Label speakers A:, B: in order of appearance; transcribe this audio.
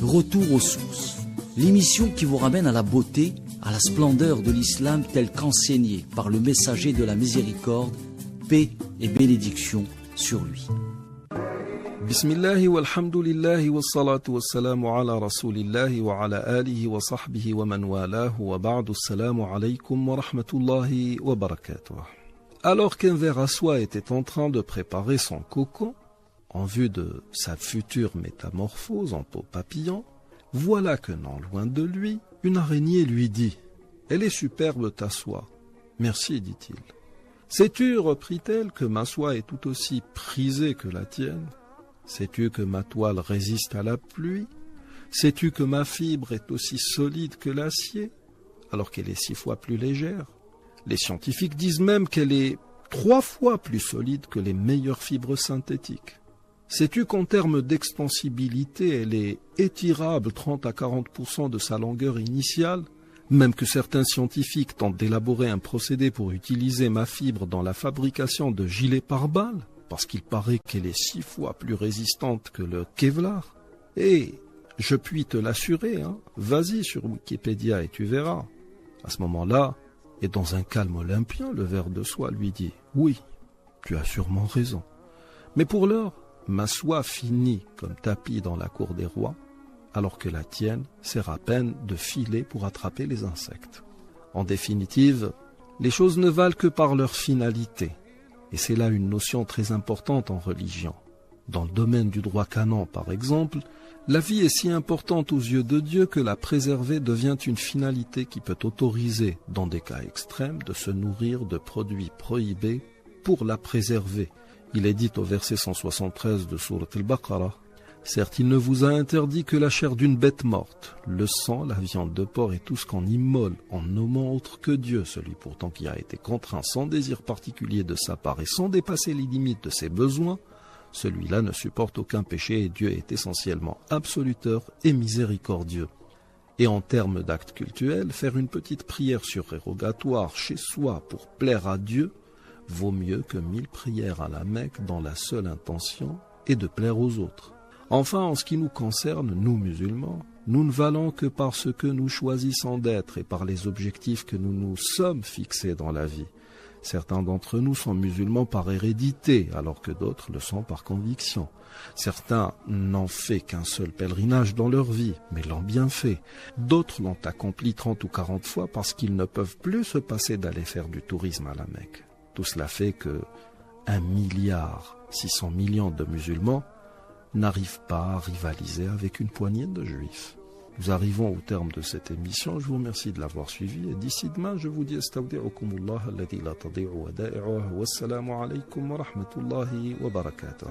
A: Retour aux sources, l'émission qui vous ramène à la beauté, à la splendeur de l'islam tel qu'enseigné par le messager de la miséricorde, paix et bénédiction sur lui.
B: Bismillah walhamdulillah wassalatu wassalamu ala rasulillahi wa ala alihi wa sahbihi wa man walahu wa ba'du assalamu alaykum wa rahmatullahi wa barakatuh. Alors qu'un ver à soie était en train de préparer son cocon, en vue de sa future métamorphose en peau papillon, voilà que non loin de lui, une araignée lui dit « Elle est superbe ta soie. »« Merci, dit-il. »« Sais-tu, reprit-elle, que ma soie est tout aussi prisée que la tienne ? Sais-tu que ma toile résiste à la pluie ? Sais-tu que ma fibre est aussi solide que l'acier, alors qu'elle est 6 fois plus légère ? Les scientifiques disent même qu'elle est 3 fois plus solide que les meilleures fibres synthétiques. Sais-tu qu'en termes d'extensibilité, elle est étirable 30 à 40% de sa longueur initiale, même que certains scientifiques tentent d'élaborer un procédé pour utiliser ma fibre dans la fabrication de gilets pare-balles, parce qu'il paraît qu'elle est 6 fois plus résistante que le Kevlar. Et je puis te l'assurer, vas-y sur Wikipédia et tu verras. À ce moment-là, et dans un calme olympien, le ver de soie lui dit « Oui, tu as sûrement raison. Mais pour l'heure, ma soie finit comme tapis dans la cour des rois, alors que la tienne sert à peine de filet pour attraper les insectes. » En définitive, les choses ne valent que par leur finalité. Et c'est là une notion très importante en religion. Dans le domaine du droit canon, par exemple, la vie est si importante aux yeux de Dieu que la préserver devient une finalité qui peut autoriser, dans des cas extrêmes, de se nourrir de produits prohibés pour la préserver. Il est dit au verset 173 de Sourate al-Baqarah, « Certes, il ne vous a interdit que la chair d'une bête morte, le sang, la viande de porc et tout ce qu'on immole, en nommant autre que Dieu, celui pourtant qui a été contraint sans désir particulier de sa part et sans dépasser les limites de ses besoins, celui-là ne supporte aucun péché et Dieu est essentiellement absoluteur et miséricordieux. » Et en termes d'actes cultuels, faire une petite prière surrogatoire chez soi pour plaire à Dieu vaut mieux que 1000 prières à la Mecque dans la seule intention est de plaire aux autres. Enfin, en ce qui nous concerne, nous musulmans, nous ne valons que par ce que nous choisissons d'être et par les objectifs que nous nous sommes fixés dans la vie. Certains d'entre nous sont musulmans par hérédité, alors que d'autres le sont par conviction. Certains n'ont fait qu'un seul pèlerinage dans leur vie, mais l'ont bien fait. D'autres l'ont accompli 30 ou 40 fois parce qu'ils ne peuvent plus se passer d'aller faire du tourisme à la Mecque. Tout cela fait que 1,6 milliard de musulmans n'arrivent pas à rivaliser avec une poignée de juifs. Nous arrivons au terme de cette émission. Je vous remercie de l'avoir suivi et d'ici demain, je vous dis astawdi'ukumullah alladhi la tadi'u wada'i'uhu wassalamu alaykum wa rahmatullahi wa barakatuh.